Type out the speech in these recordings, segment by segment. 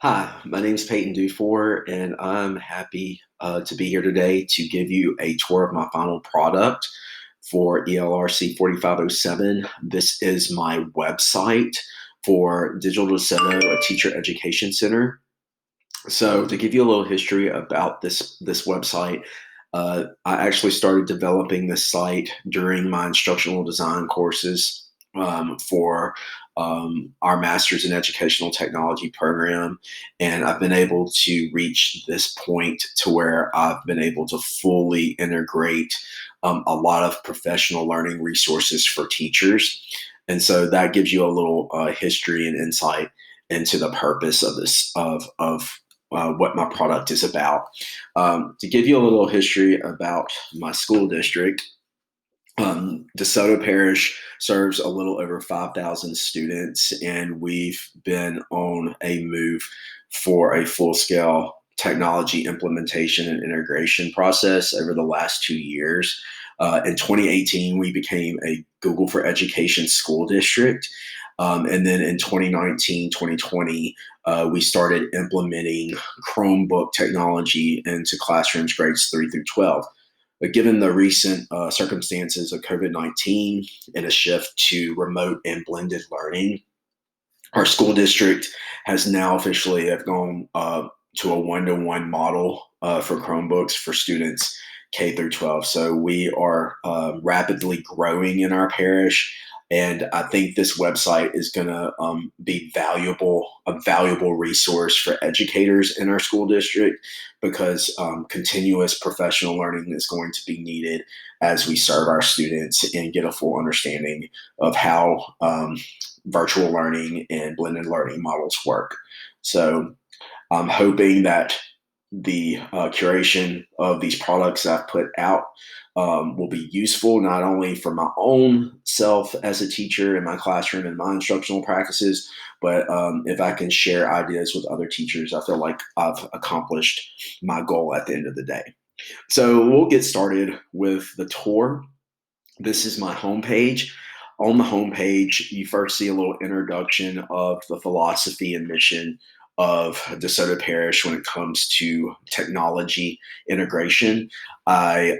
Hi, my name is Peyton Dufour, and I'm happy to be here today to give you a tour of my final product for ELRC 4507. This is my website for Digital DeSoto, a teacher education center. So, to give you a little history about this website, I actually started developing this site during my instructional design courses for our master's in educational technology program, and I've been able to reach this point to where I've been able to fully integrate a lot of professional learning resources for teachers, and so that gives you a little history and insight into the purpose of this of what my product is about. To give you a little history about my school district, DeSoto Parish serves a little over 5,000 students, and we've been on a move for a full scale technology implementation and integration process over the last 2 years. In 2018, we became a Google for Education school district. And then in 2019, 2020, we started implementing Chromebook technology into classrooms grades 3 through 12. But given the recent circumstances of COVID-19 and a shift to remote and blended learning, our school district has now officially have gone to a one-to-one model for Chromebooks for students K through 12. So we are rapidly growing in our parish, and I think this website is going to be a valuable resource for educators in our school district because continuous professional learning is going to be needed as we serve our students and get a full understanding of how virtual learning and blended learning models work. So I'm hoping that the curation of these products I've put out will be useful not only for my own self as a teacher in my classroom and my instructional practices, but if I can share ideas with other teachers, I feel like I've accomplished my goal at the end of the day. So we'll get started with the tour. This is my homepage. On the homepage, you first see a little introduction of the philosophy and mission of DeSoto Parish when it comes to technology integration. I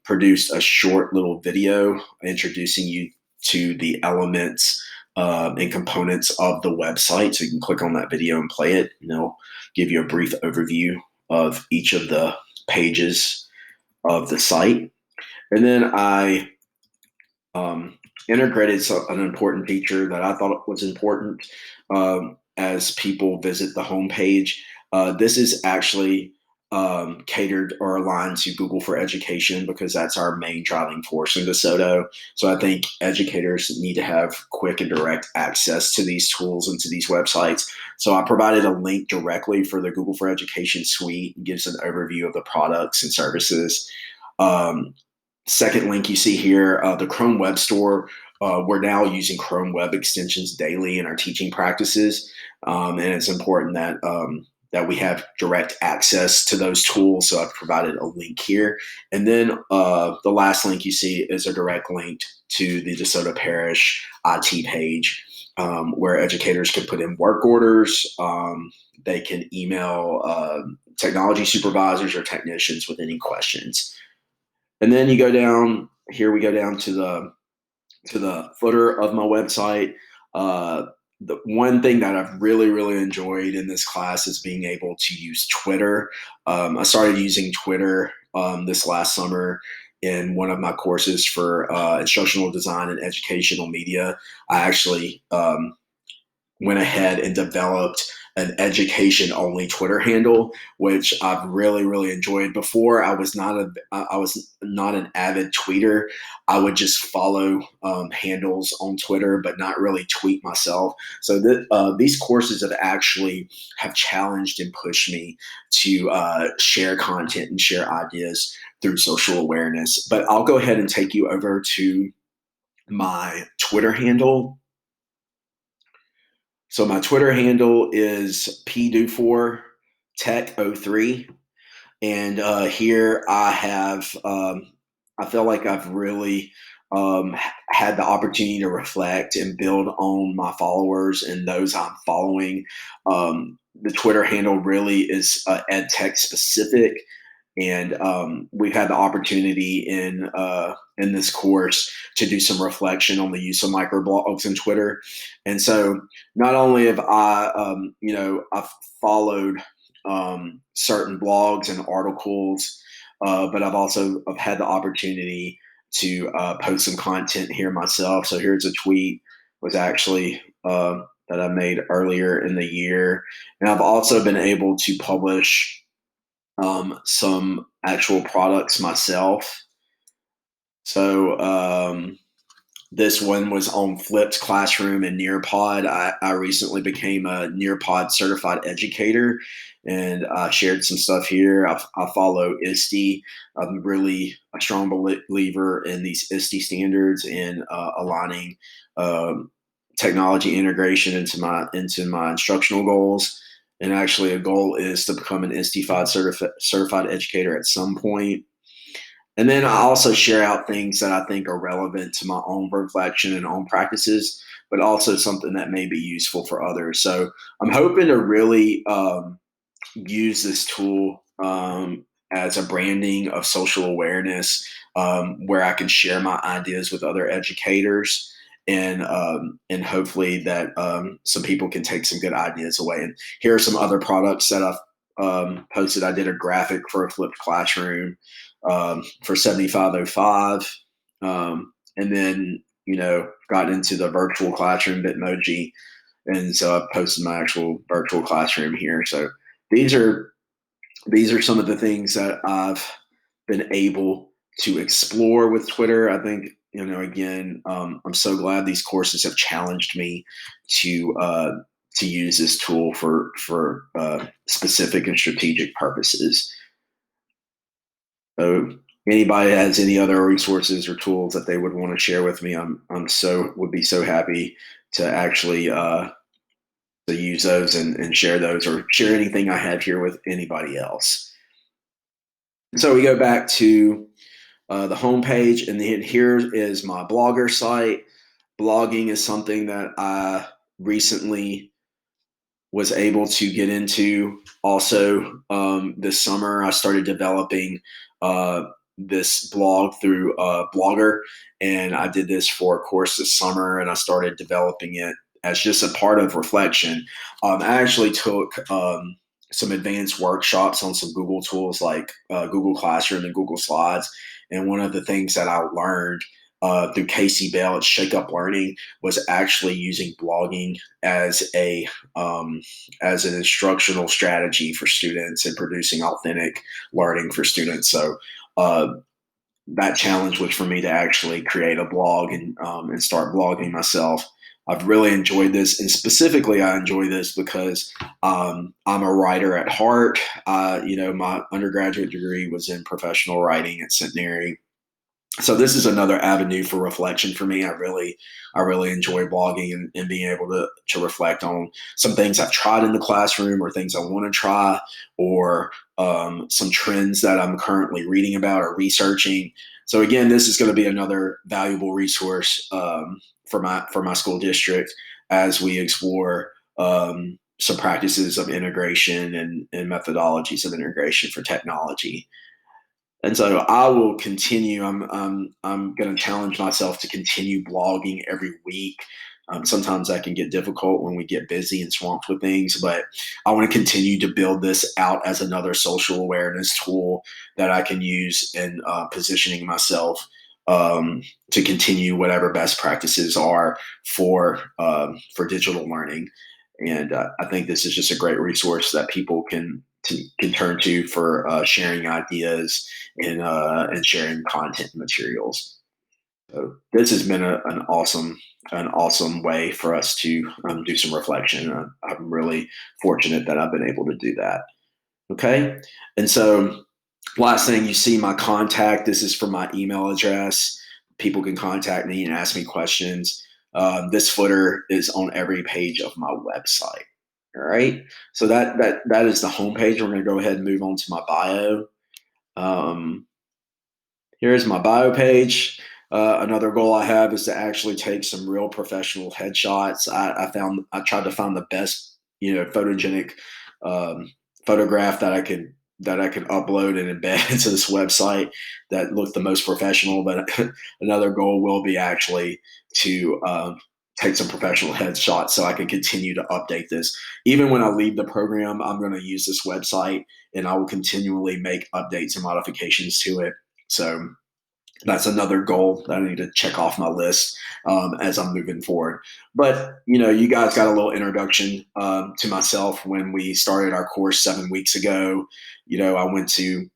produced a short little video introducing you to the elements and components of the website. So you can click on that video and play it, and it'll give you a brief overview of each of the pages of the site. And then I integrated an important feature that I thought was important as people visit the homepage. This is actually catered or aligned to Google for Education because that's our main driving force in DeSoto. So I think educators need to have quick and direct access to these tools and to these websites. So I provided a link directly for the Google for Education suite. It gives an overview of the products and services. Second link you see here, the Chrome Web Store. We're now using Chrome Web extensions daily in our teaching practices, and it's important that we have direct access to those tools. So I've provided a link here, and then the last link you see is a direct link to the DeSoto Parish IT page, where educators can put in work orders. They can email technology supervisors or technicians with any questions. And then you go down here. We go down to the footer of my website. The one thing that I've really enjoyed in this class is being able to use Twitter. I started using Twitter this last summer in one of my courses for instructional design and educational media. I actually went ahead and developed an education only Twitter handle, which I've really enjoyed. Before I was not an avid tweeter. I would just follow handles on Twitter, but not really tweet myself. So these courses have challenged and pushed me to share content and share ideas through social awareness. But I'll go ahead and take you over to my Twitter handle. So my Twitter handle is pdufour.tech03. And here I have, I feel like I've really had the opportunity to reflect and build on my followers and those I'm following. The Twitter handle really is ed tech specific, and we've had the opportunity in this course to do some reflection on the use of microblogs in Twitter. And so, not only have I've followed certain blogs and articles, but I've had the opportunity to post some content here myself. So here's a tweet was actually that I made earlier in the year, and I've also been able to publish some actual products myself. So this one was on Flipped Classroom and Nearpod. I recently became a Nearpod certified educator, and I shared some stuff here. I follow ISTE. I'm really a strong believer in these ISTE standards and aligning technology integration into my instructional goals. And actually, a goal is to become an ISTE certified educator at some point. And then I also share out things that I think are relevant to my own reflection and own practices, but also something that may be useful for others. So I'm hoping to really use this tool as a branding of social awareness, where I can share my ideas with other educators, and hopefully that some people can take some good ideas away. And here are some other products that I've posted. I did a graphic for a flipped classroom for 7505, and then got into the virtual classroom Bitmoji, and so I posted my actual virtual classroom here. So these are some of the things that I've been able to explore with Twitter. I think, again, I'm so glad these courses have challenged me to use this tool for specific and strategic purposes. So anybody has any other resources or tools that they would want to share with me, would be so happy to actually to use those and share those, or share anything I have here with anybody else. So we go back to the homepage, and then here is my blogger site. Blogging is something that I recently was able to get into. Also, this summer, I started developing this blog through Blogger, and I did this for a course this summer, and I started developing it as just a part of reflection. I actually took some advanced workshops on some Google tools like Google Classroom and Google Slides. And one of the things that I learned through Casey Bell at Shake Up Learning was actually using blogging as an instructional strategy for students and producing authentic learning for students. So that challenge was for me to actually create a blog and start blogging myself. I've really enjoyed this, and specifically, I enjoy this because I'm a writer at heart. My undergraduate degree was in professional writing at Centenary, so this is another avenue for reflection for me. I really enjoy blogging and being able to reflect on some things I've tried in the classroom, or things I want to try, or some trends that I'm currently reading about or researching. So again, this is going to be another valuable resource for my school district as we explore some practices of integration and methodologies of integration for technology. And so I will continue. I'm going to challenge myself to continue blogging every week. Sometimes that can get difficult when we get busy and swamped with things, but I want to continue to build this out as another social awareness tool that I can use in positioning myself to continue whatever best practices are for digital learning. And I think this is just a great resource that people can turn to for sharing ideas and sharing content materials. So this has been an awesome way for us to do some reflection. I'm really fortunate that I've been able to do that. Okay, and so last thing, you see my contact. This is for my email address. People can contact me and ask me questions. This footer is on every page of my website. All right, so that is the homepage. We're going to go ahead and move on to my bio. Here's my bio page. Another goal I have is to actually take some real professional headshots. I tried to find the best, photogenic um, photograph that I could upload and embed into this website that looked the most professional. But another goal will be actually to take some professional headshots so I can continue to update this. Even when I leave the program, I'm going to use this website and I will continually make updates and modifications to it. So that's another goal that I need to check off my list as I'm moving forward. But you guys got a little introduction to myself when we started our course 7 weeks ago. I went to,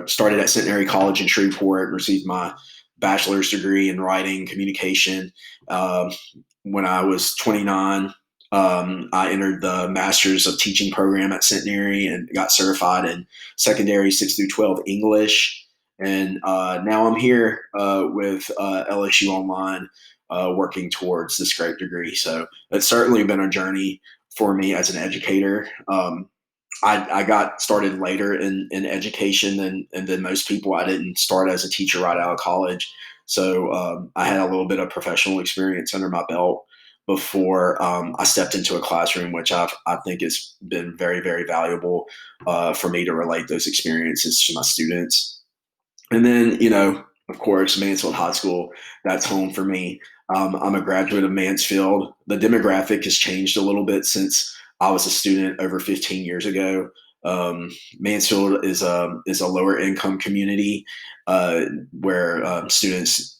started at Centenary College in Shreveport, received my bachelor's degree in writing communication. When I was 29, I entered the Master's of Teaching program at Centenary and got certified in secondary 6 through 12 English. And now I'm here with LSU Online, working towards this great degree. So it's certainly been a journey for me as an educator. I got started later in education than most people. I didn't start as a teacher right out of college. So I had a little bit of professional experience under my belt before I stepped into a classroom, which I think has been very, very valuable for me to relate those experiences to my students. And then, of course, Mansfield High School, that's home for me. I'm a graduate of Mansfield. The demographic has changed a little bit since I was a student over 15 years ago. Mansfield is a lower income community where students,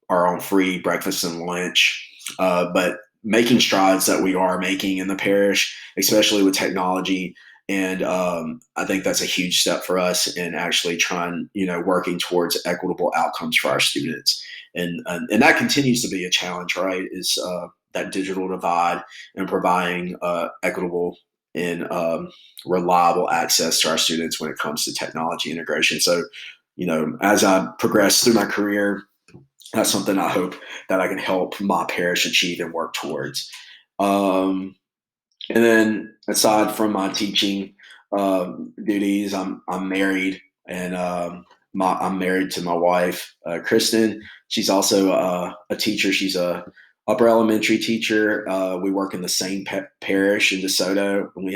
are on free breakfast and lunch. But making strides that we are making in the parish, especially with technology, and I think that's a huge step for us in actually trying, working towards equitable outcomes for our students. And that continues to be a challenge, right? Is that digital divide and providing equitable and reliable access to our students when it comes to technology integration. So, as I progress through my career, that's something I hope that I can help my parish achieve and work towards. Um, and then aside from my teaching duties, I'm married, and I'm married to my wife, Kristen. She's also a teacher. She's a upper elementary teacher. We work in the same parish in DeSoto, and we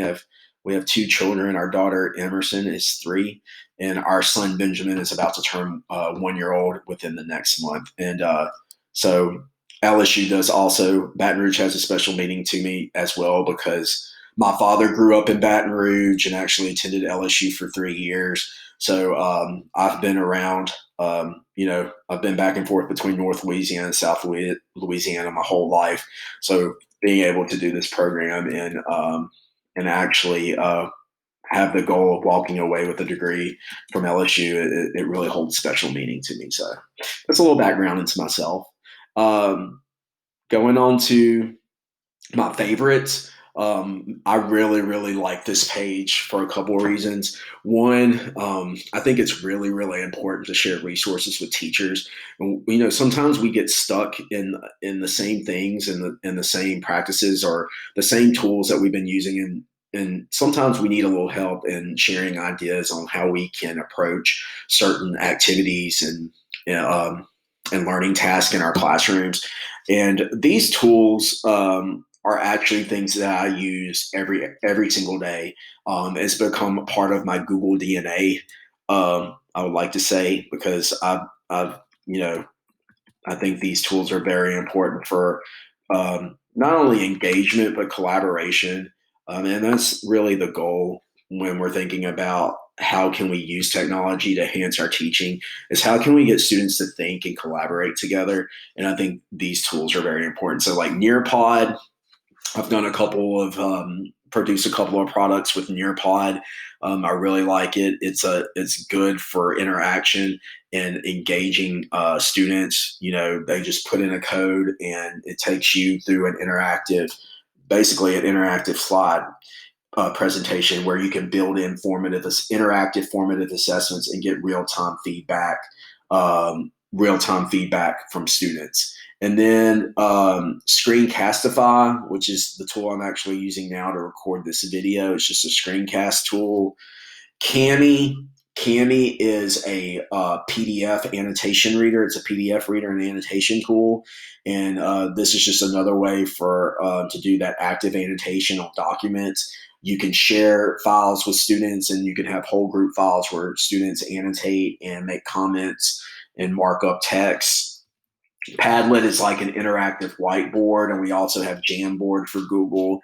have two children. Our daughter Emerson is 3, and our son Benjamin is about to turn 1 year old within the next month. And so LSU does also. Baton Rouge has a special meaning to me as well because my father grew up in Baton Rouge and actually attended LSU for 3 years. So I've been around, I've been back and forth between North Louisiana and South Louisiana my whole life. So being able to do this program and actually have the goal of walking away with a degree from LSU, it really holds special meaning to me. So that's a little background into myself. Going on to my favorites. I really, really like this page for a couple of reasons. One, I think it's really, really important to share resources with teachers. And, sometimes we get stuck in the same things and the same practices or the same tools that we've been using, and sometimes we need a little help in sharing ideas on how we can approach certain activities and learning tasks in our classrooms. And these tools are actually things that I use every single day. It's become a part of my Google DNA. I would like to say because I've I think these tools are very important for not only engagement but collaboration, and that's really the goal when we're thinking about how can we use technology to enhance our teaching is how can we get students to think and collaborate together. And I think these tools are very important. So like Nearpod, I've done produced a couple of products with Nearpod. I really like it. It's good for interaction and engaging students. They just put in a code and it takes you through basically an interactive slide presentation where you can build in interactive formative assessments and get real time feedback from students. And then Screencastify, which is the tool I'm actually using now to record this video. It's just a screencast tool. Cami Cami is a PDF annotation reader. It's a PDF reader and annotation tool, and this is just another way for to do that active annotation on documents. You can share files with students, and you can have whole group files where students annotate and make comments and mark up text. Padlet is like an interactive whiteboard, and we also have Jamboard for Google.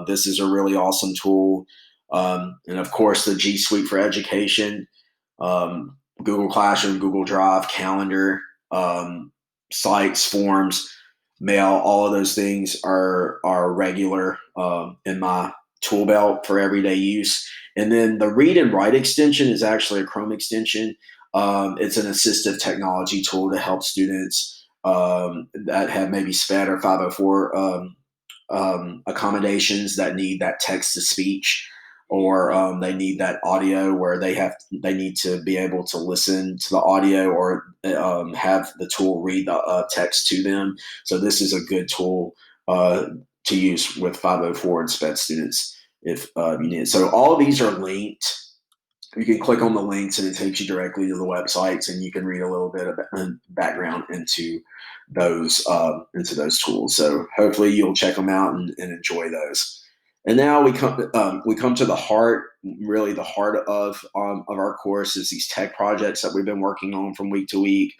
This is a really awesome tool. And of course, the G Suite for Education, Google Classroom, Google Drive, Calendar, sites, forms, mail, all of those things are regular in my tool belt for everyday use. And then the Read and Write extension is actually a Chrome extension. It's an assistive technology tool to help students that have maybe SPED or 504 accommodations that need that text to speech, or they need that audio where they need to be able to listen to the audio, or have the tool read the text to them. So this is a good tool to use with 504 and SPED students if you need it. So all of these are linked. You can click on the links and it takes you directly to the websites, and you can read a little bit of background into those tools. So hopefully you'll check them out and enjoy those. And now we come to the heart, really the heart of our course is these tech projects that we've been working on from week to week.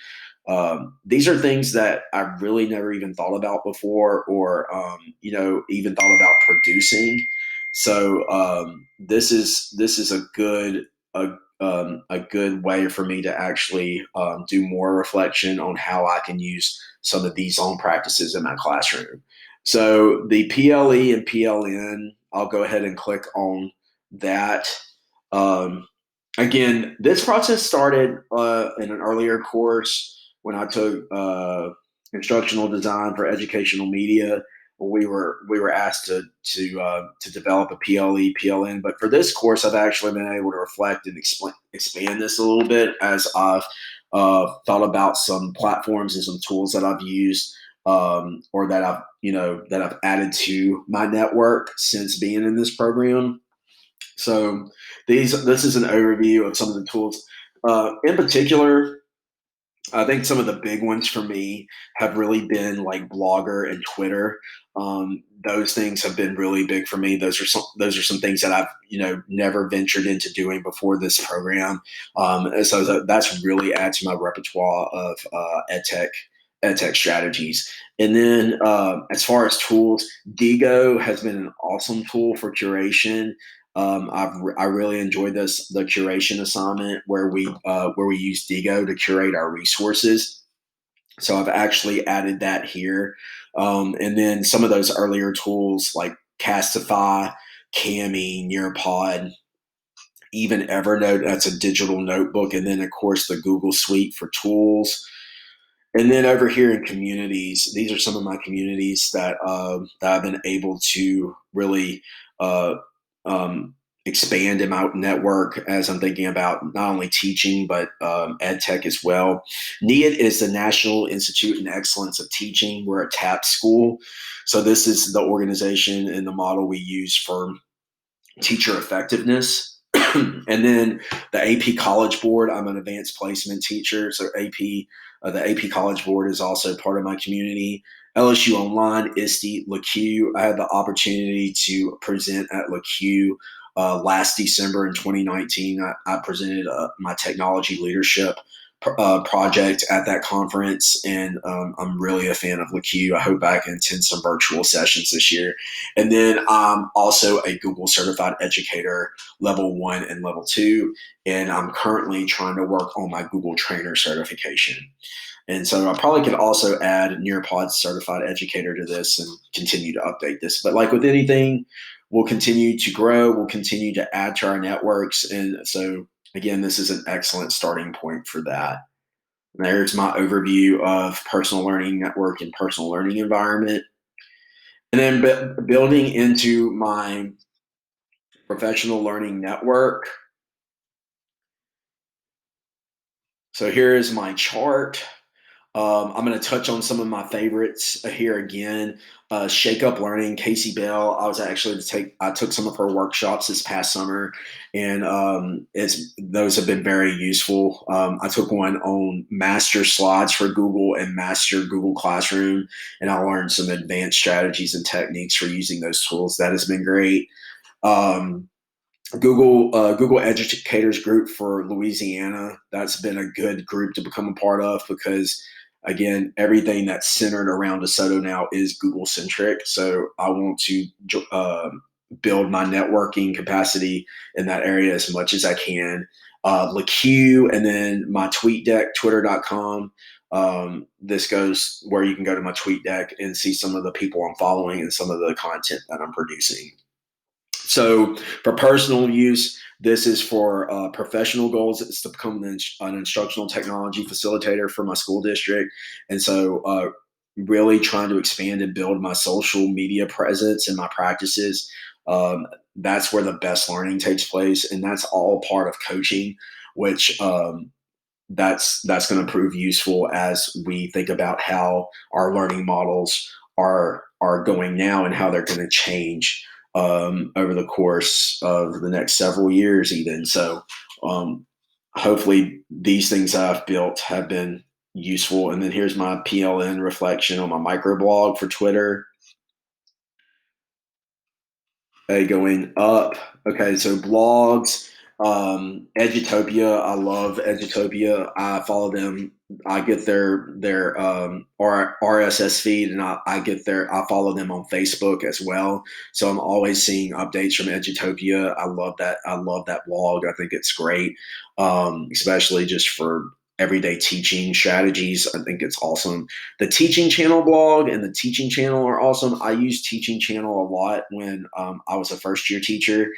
These are things that I really never even thought about before, or even thought about producing. So this is a good way for me to actually do more reflection on how I can use some of these own practices in my classroom. So the PLE and PLN, I'll go ahead and click on that. Again, this process started in an earlier course when I took instructional design for educational media. We were asked to develop a PLE, PLN, but for this course, I've actually been able to reflect and expand this a little bit as I've thought about some platforms and some tools that I've used, or that I've added to my network since being in this program. So this is an overview of some of the tools. In particular, I think some of the big ones for me have really been like Blogger and Twitter. Those things have been really big for me. Those are some things that I've never ventured into doing before this program. And so that's really added to my repertoire of edtech strategies. And then as far as tools, Digo has been an awesome tool for curation. I really enjoyed the curation assignment where we use Digo to curate our resources. So I've actually added that here. And then some of those earlier tools like Castify, Cami, Nearpod, even Evernote, that's a digital notebook. And then of course the Google Suite for tools. And then over here in communities, these are some of my communities that I've been able to really expand in my network as I'm thinking about not only teaching, but ed tech as well. NIAT is the National Institute in Excellence of Teaching. We're a TAP school. So this is the organization and the model we use for teacher effectiveness. And then the AP College Board, I'm an advanced placement teacher. So the AP College Board is also part of my community. LSU Online, ISTE, LaQ. I had the opportunity to present at LaQ last December in 2019. I presented my technology leadership project at that conference, and I'm really a fan of LaQ. I hope I can attend some virtual sessions this year. And then I'm also a Google Certified Educator Level 1 and Level 2, and I'm currently trying to work on my Google Trainer certification. And so I probably could also add Nearpod Certified Educator to this and continue to update this. But like with anything, we'll continue to grow. We'll continue to add to our networks. And so, again, this is an excellent starting point for that. And there's my overview of personal learning network and personal learning environment. And then building into my professional learning network. So here is my chart. I'm going to touch on some of my favorites here again. Shake Up Learning, Casey Bell. I took some of her workshops this past summer, and those have been very useful. I took one on master slides for Google and master Google Classroom, and I learned some advanced strategies and techniques for using those tools. That has been great. Um, Google Educators Group for Louisiana. That's been a good group to become a part of because, again, everything that's centered around DeSoto now is Google centric. So I want to build my networking capacity in that area as much as I can. LaQ, and then my TweetDeck, twitter.com. This goes where you can go to my TweetDeck and see some of the people I'm following and some of the content that I'm producing. So for personal use, this is for professional goals. It's to become an instructional technology facilitator for my school district. And so really trying to expand and build my social media presence and my practices. That's where the best learning takes place. And that's all part of coaching, which that's going to prove useful as we think about how our learning models are going now and how they're going to change over the course of the next several years, even. So, hopefully, these things I've built have been useful. And then here's my PLN reflection on my microblog for Twitter. Going up. Okay, so blogs, Edutopia. I love Edutopia. I follow them. I get their RSS feed, and I follow them on Facebook as well. So I'm always seeing updates from Edutopia. I love that. I love that blog. I think it's great, especially just for everyday teaching strategies. I think it's awesome. The Teaching Channel blog and the Teaching Channel are awesome. I use Teaching Channel a lot when I was a first year teacher.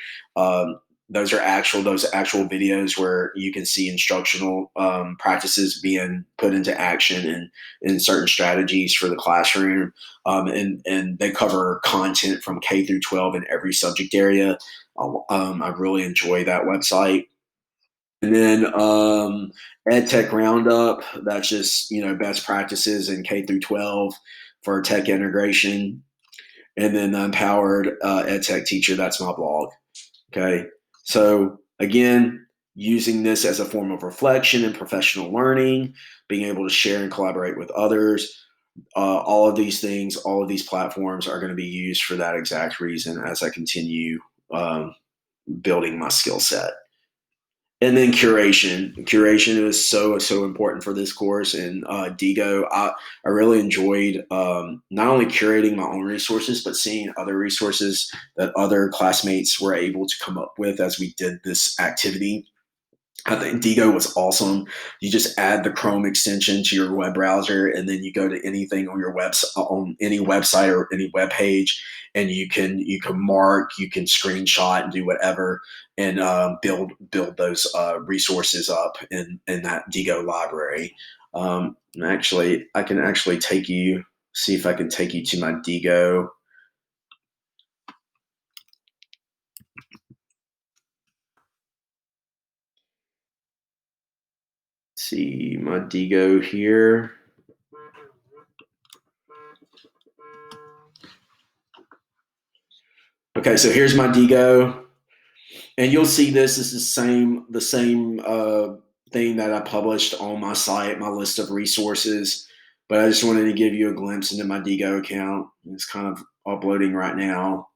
Those actual videos where you can see instructional practices being put into action and certain strategies for the classroom. And they cover content from K through 12 in every subject area. I really enjoy that website. And then EdTech Roundup, that's just, best practices in K through 12 for tech integration. And then the Empowered EdTech Teacher, that's my blog. Okay. So again, using this as a form of reflection and professional learning, being able to share and collaborate with others, all of these things, all of these platforms are going to be used for that exact reason as I continue building my skill set. And then curation. Curation is so important for this course. And Digo, I really enjoyed not only curating my own resources, but seeing other resources that other classmates were able to come up with as we did this activity. I think Digo was awesome. You just add the Chrome extension to your web browser, and then you go to anything on your on any website or any web page, and you can mark, you can screenshot, and do whatever, and build those resources up in that Digo library. Actually, I can actually see if I can take you to my Digo. See my Digo here. Okay, so here's my Digo, and you'll see this is the same thing that I published on my site, my list of resources. But I just wanted to give you a glimpse into my Digo account. It's kind of uploading right now.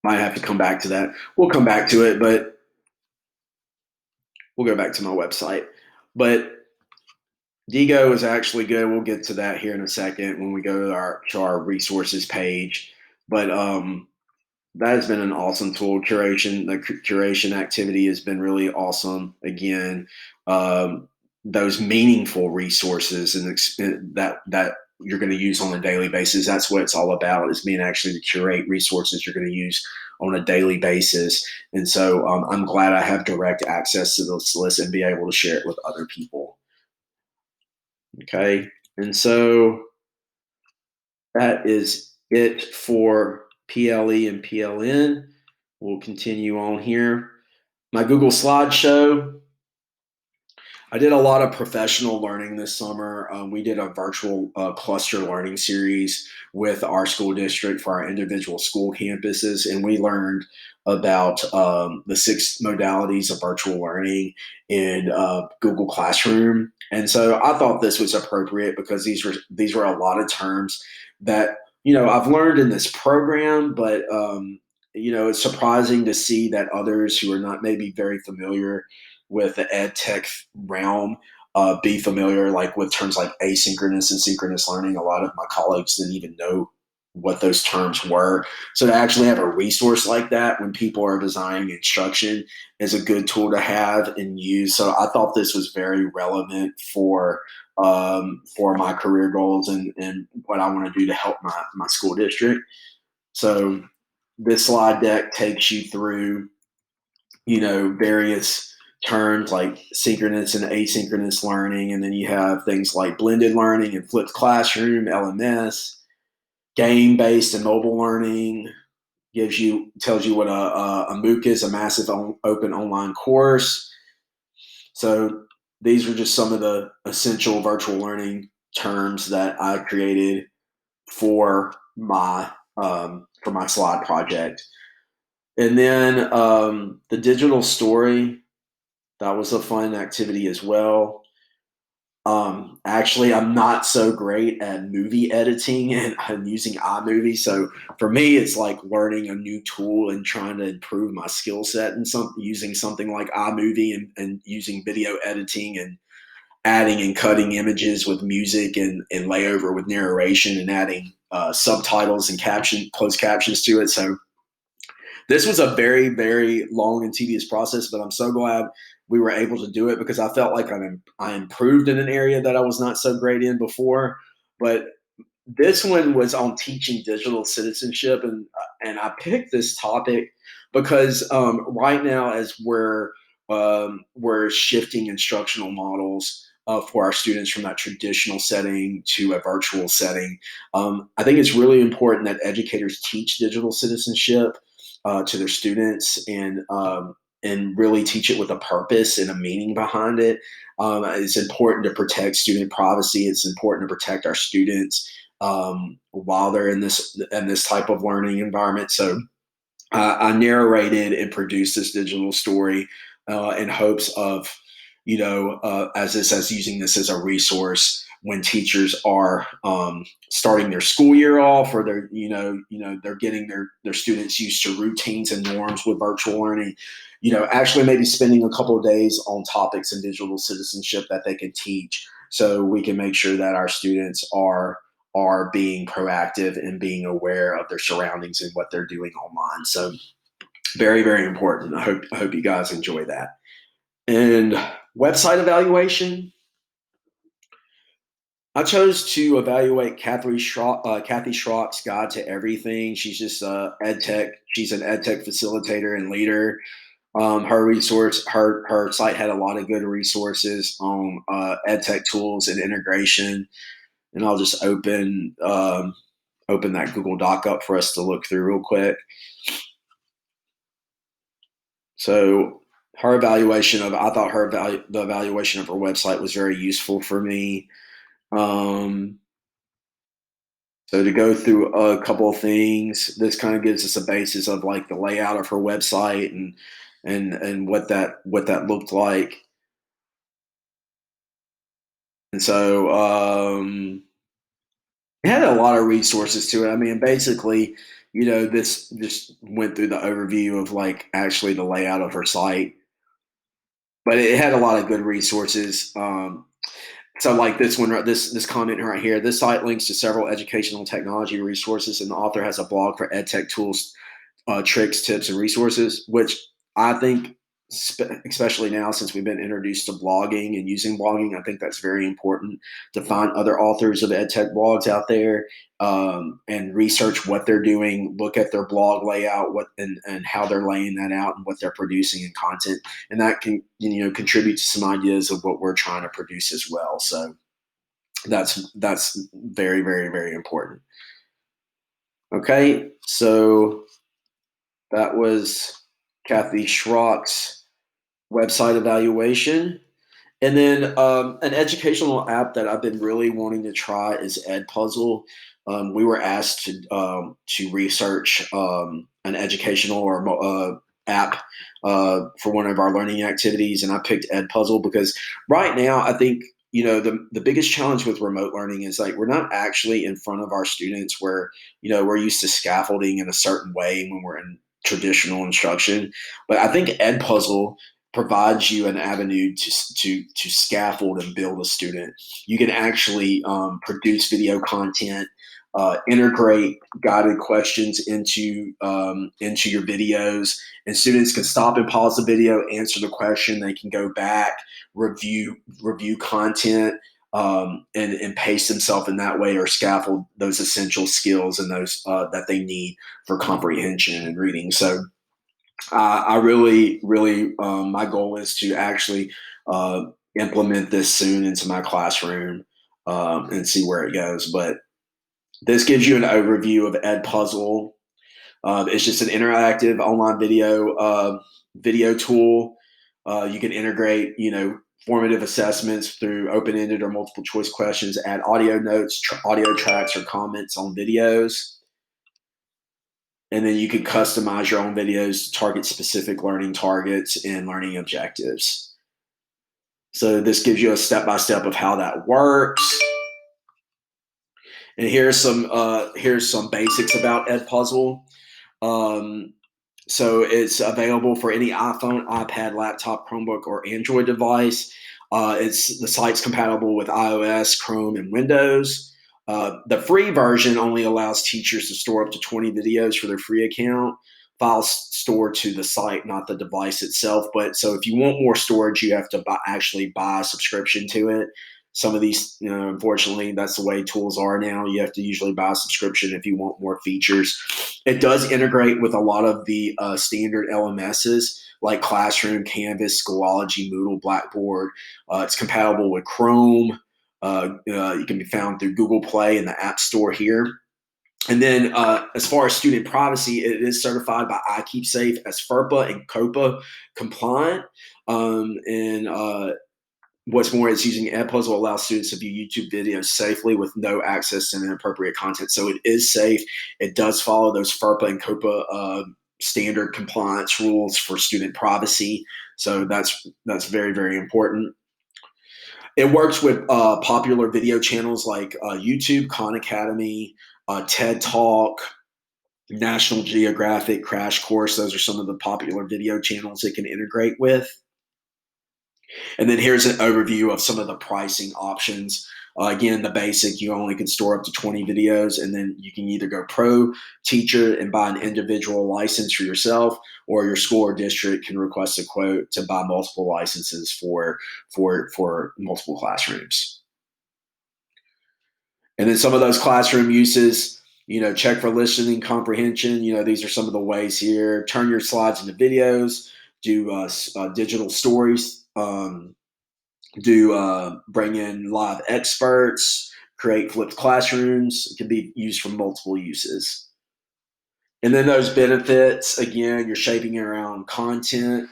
Might have to come back to that. We'll come back to it, but we'll go back to my website. But Digo is actually good. We'll get to that here in a second when we go to our resources page. But that has been an awesome tool. The curation activity has been really awesome. Again, those meaningful resources and that you're going to use on a daily basis. That's what it's all about, is being actually to curate resources you're going to use on a daily basis. And so I'm glad I have direct access to this list and be able to share it with other people. Okay. And so that is it for PLE and PLN. We'll continue on here. My Google slideshow. I did a lot of professional learning this summer. We did a virtual cluster learning series with our school district for our individual school campuses, and we learned about the 6 modalities of virtual learning in Google Classroom. And so I thought this was appropriate because these were a lot of terms that I've learned in this program, but it's surprising to see that others who are not maybe very familiar with the ed tech realm be familiar like with terms like asynchronous and synchronous learning. A lot of my colleagues didn't even know what those terms were. So to actually have a resource like that when people are designing instruction is a good tool to have and use. So I thought this was very relevant for my career goals and what I want to do to help my school district. So this slide deck takes you through, various terms like synchronous and asynchronous learning. And then you have things like blended learning and flipped classroom, LMS, game-based and mobile learning, tells you what a MOOC is, a massive open online course. So these were just some of the essential virtual learning terms that I created for my slide project. And then the digital story, that was a fun activity as well. Actually, I'm not so great at movie editing and I'm using iMovie. So for me, it's like learning a new tool and trying to improve my skill set and using something like iMovie and using video editing and adding and cutting images with music and layover with narration and adding subtitles and closed captions to it. So this was a very, very long and tedious process, but I'm so glad we were able to do it because I felt like I improved in an area that I was not so great in before. But this one was on teaching digital citizenship, and I picked this topic because right now, as we're shifting instructional models for our students from that traditional setting to a virtual setting, I think it's really important that educators teach digital citizenship to their students and really teach it with a purpose and a meaning behind it. It's important to protect student privacy. It's important to protect our students while they're in this type of learning environment. So I narrated and produced this digital story in hopes of, as using this as a resource when teachers are starting their school year off, or they're getting their students used to routines and norms with virtual learning. Actually maybe spending a couple of days on topics in digital citizenship that they can teach, so we can make sure that our students are being proactive and being aware of their surroundings and what they're doing online. So very, very important. I hope you guys enjoy that. And website evaluation. I chose to evaluate Kathy Schrock's Guide to Everything. She's just ed tech. She's an ed tech facilitator and leader. Her site had a lot of good resources on ed tech tools and integration. And I'll just open that Google Doc up for us to look through real quick. So the evaluation of her website was very useful for me. So to go through a couple of things, this kind of gives us a basis of like the layout of her website and what that looked like. And so it had a lot of resources to it. I mean, basically, this just went through the overview of like actually the layout of her site, but it had a lot of good resources. So like this one, this comment right here, this site links to several educational technology resources, and the author has a blog for ed tech tools, tricks, tips, and resources, which I think, especially now since we've been introduced to blogging and using blogging, I think that's very important to find other authors of ed tech blogs out there and research what they're doing, look at their blog layout, and how they're laying that out and what they're producing in content, and that can contribute to some ideas of what we're trying to produce as well. So that's very, very, very important. Okay, so that was Kathy Schrock's website evaluation. And then an educational app that I've been really wanting to try is EdPuzzle. We were asked to research an educational or app for one of our learning activities, and I picked EdPuzzle because right now I think the biggest challenge with remote learning is like we're not actually in front of our students where we're used to scaffolding in a certain way when we're in traditional instruction, but I think EdPuzzle provides you an avenue to scaffold and build a student. You can actually produce video content, integrate guided questions into your videos, and students can stop and pause the video, answer the question. They can go back, review content, and pace themselves in that way, or scaffold those essential skills and those that they need for comprehension and reading. So I really, really, my goal is to actually uh, implement this soon into my classroom and see where it goes. But this gives you an overview of EdPuzzle. It's just an interactive online video tool. You can integrate, formative assessments through open-ended or multiple choice questions, add audio notes, audio tracks, or comments on videos. And then you can customize your own videos to target specific learning targets and learning objectives. So this gives you a step-by-step of how that works. And here's some basics about EdPuzzle. So it's available for any iPhone, iPad, laptop, Chromebook, or Android device. The site's compatible with iOS, Chrome, and Windows. The free version only allows teachers to store up to 20 videos for their free account. Files stored to the site, not the device itself. But so if you want more storage, you have to actually buy a subscription to it. Some of these, unfortunately, that's the way tools are now. You have to usually buy a subscription if you want more features. It does integrate with a lot of the standard LMSs like Classroom, Canvas, Schoology, Moodle, Blackboard. It's compatible with Chrome. You can be found through Google Play and the App Store here. And then as far as student privacy, it is certified by iKeepSafe as FERPA and COPA compliant. And what's more, it's using EdPuzzle allows students to view YouTube videos safely with no access to inappropriate content. So it is safe. It does follow those FERPA and COPA standard compliance rules for student privacy. So that's very, very important. It works with popular video channels like YouTube, Khan Academy, TED Talk, National Geographic, Crash Course. Those are some of the popular video channels it can integrate with. And then here's an overview of some of the pricing options. Again, the basic, you only can store up to 20 videos, and then you can either go pro teacher and buy an individual license for yourself, or your school or district can request a quote to buy multiple licenses for multiple classrooms. And then some of those classroom uses, check for listening comprehension. These are some of the ways here. Turn your slides into videos, do digital stories, bring in live experts, create flipped classrooms. It can be used for multiple uses. And then those benefits, again, you're shaping it around content,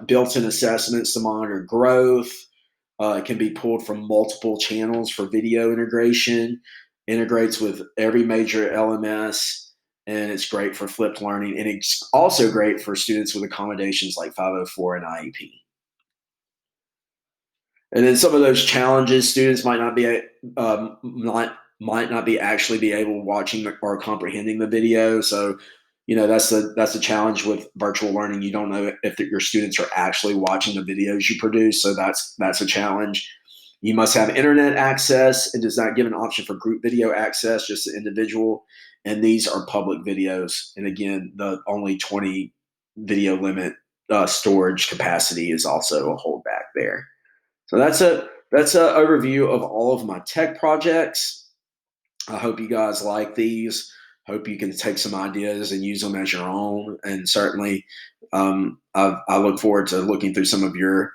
built-in assessments to monitor growth. It can be pulled from multiple channels for video integration, integrates with every major LMS, and it's great for flipped learning. And it's also great for students with accommodations like 504 and IEP. And then some of those challenges, students might not be actually be able watching or comprehending the video. So, that's the challenge with virtual learning. You don't know if your students are actually watching the videos you produce. So that's a challenge. You must have internet access. It does not give an option for group video access, just the individual. And these are public videos. And again, the only 20 video limit storage capacity is also a holdback there. So that's a overview of all of my tech projects. I hope you guys like these. Hope you can take some ideas and use them as your own. And certainly, I look forward to looking through some of your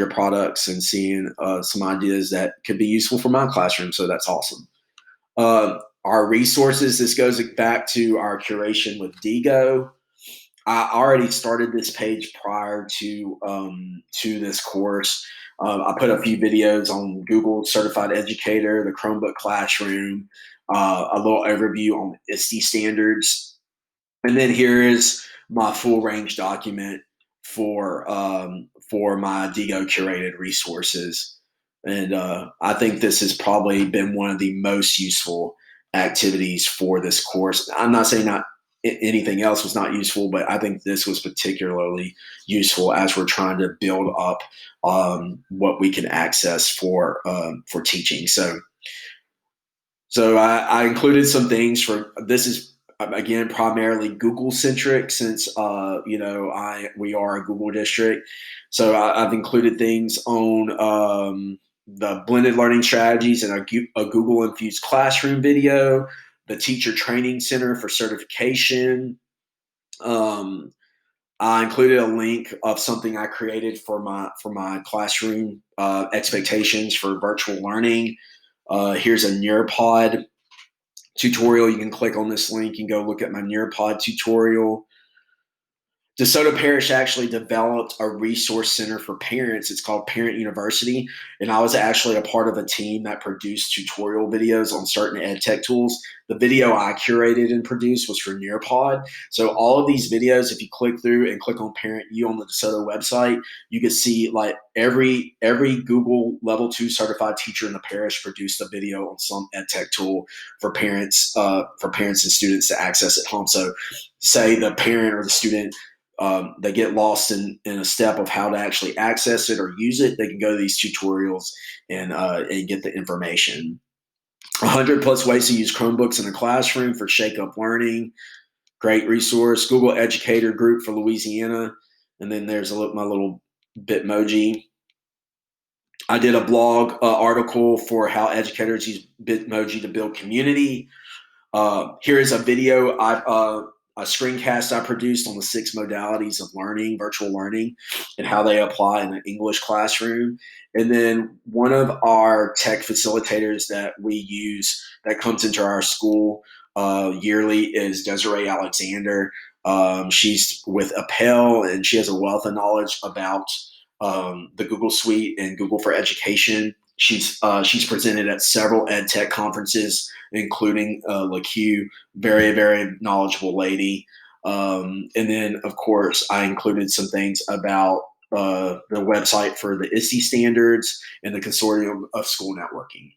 products and seeing some ideas that could be useful for my classroom. So that's awesome. Our resources, this goes back to our curation with Digo. I already started this page prior to this course. I put a few videos on Google Certified Educator, the Chromebook Classroom, a little overview on ISTE standards, and then here is my full range document for my Digo curated resources. And I think this has probably been one of the most useful activities for this course. I'm not saying not anything else was not useful, but I think this was particularly useful as we're trying to build up what we can access for teaching. So I included some things for this is again primarily Google centric since we are a Google district. So I've included things on the blended learning strategies and a Google infused classroom video, the teacher training center for certification. Um, I included a link of something I created for my classroom expectations for virtual learning. Here's a Nearpod tutorial. You can click on this link and go look at my Nearpod tutorial. DeSoto Parish actually developed a resource center for parents. It's called Parent University. And I was actually a part of a team that produced tutorial videos on certain ed tech tools. The video I curated and produced was for Nearpod. So all of these videos, if you click through and click on Parent U on the DeSoto website, you can see like every Google Level 2 certified teacher in the parish produced a video on some ed tech tool for parents and students to access at home. So say the parent or the student they get lost in a step of how to actually access it or use it, they can go to these tutorials and get the information. 100 plus ways to use Chromebooks in a classroom for Shake Up Learning. Great resource. Google Educator Group for Louisiana. And then there's my little Bitmoji. I did a blog article for how educators use Bitmoji to build community. Here is a video a screencast I produced on the 6 modalities of learning, virtual learning, and how they apply in an English classroom. And then one of our tech facilitators that we use that comes into our school yearly is Desiree Alexander. She's with Appel, and she has a wealth of knowledge about the Google Suite and Google for Education. She's presented at several ed tech conferences, including LaQ, very, very knowledgeable lady. And then, of course, I included some things about the website for the ISTE standards and the Consortium of School Networking.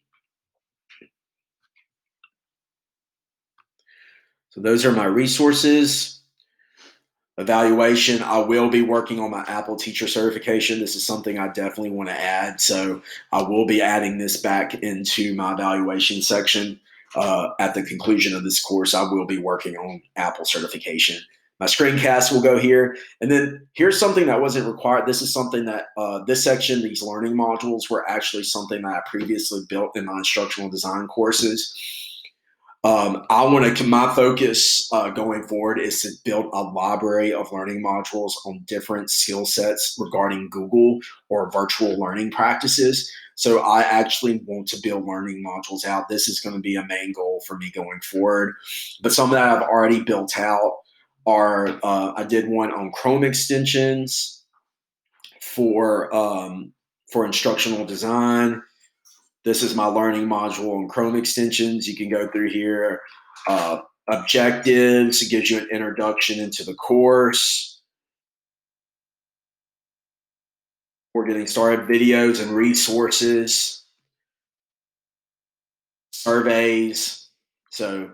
So those are my resources. Evaluation, I will be working on my Apple teacher certification. This is something I definitely want to add. So I will be adding this back into my evaluation section. At the conclusion of this course, I will be working on Apple certification. My screencast will go here. And then here's something that wasn't required. This is something that this section, these learning modules were actually something that I previously built in my instructional design courses. My focus going forward is to build a library of learning modules on different skill sets regarding Google or virtual learning practices. So I actually want to build learning modules out. This is going to be a main goal for me going forward. But some that I've already built out are I did one on Chrome extensions for instructional design. This is my learning module on Chrome extensions. You can go through here. Objectives, it gives you an introduction into the course. We're getting started. Videos and resources. Surveys. So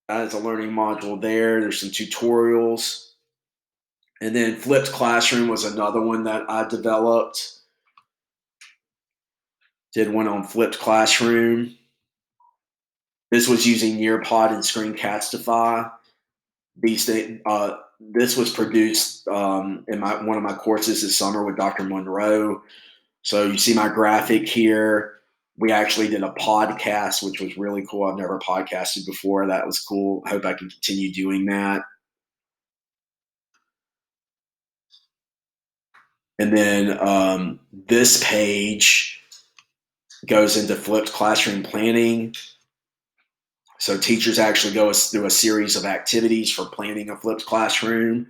that is a learning module there. There's some tutorials. And then Flipped Classroom was another one that I developed. Did one on Flipped Classroom. This was using Nearpod and Screencastify. This was produced in one of my courses this summer with Dr. Monroe. So you see my graphic here. We actually did a podcast, which was really cool. I've never podcasted before. That was cool. I hope I can continue doing that. And then this page goes into flipped classroom planning. So teachers actually go through a series of activities for planning a flipped classroom.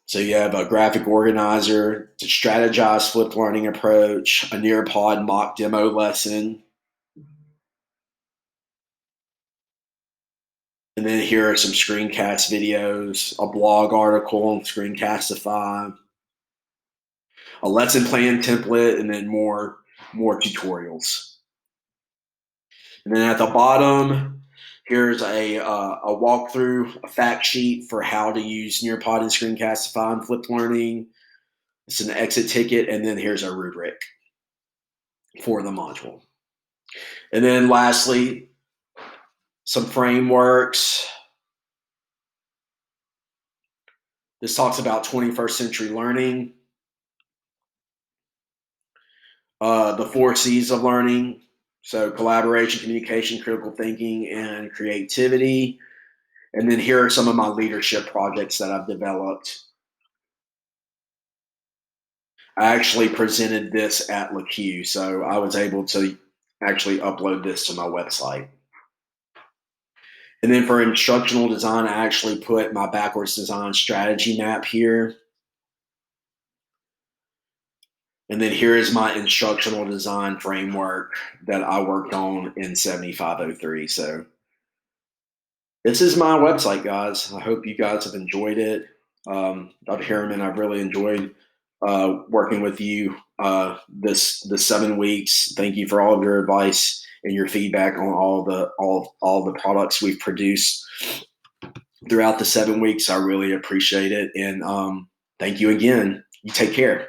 So you have a graphic organizer to strategize flipped learning approach, a Nearpod mock demo lesson. And then here are some screencast videos, a blog article on Screencastify, a lesson plan template, and then more tutorials. And then at the bottom, here's a walkthrough, a fact sheet for how to use Nearpod and Screencastify and flipped learning. It's an exit ticket, and then here's a rubric for the module. And then lastly, some frameworks. This talks about 21st century learning, the 4 C's of learning. So collaboration, communication, critical thinking, and creativity. And then here are some of my leadership projects that I've developed. I actually presented this at LaQ, so I was able to actually upload this to my website. And then for instructional design, I actually put my backwards design strategy map here. And then here is my instructional design framework that I worked on in 7503. So this is my website, guys. I hope you guys have enjoyed it. Dr. Harriman, I've really enjoyed working with you this 7 weeks. Thank you for all of your advice and your feedback on all the products we've produced throughout the 7 weeks. I really appreciate it, and thank you again. You take care.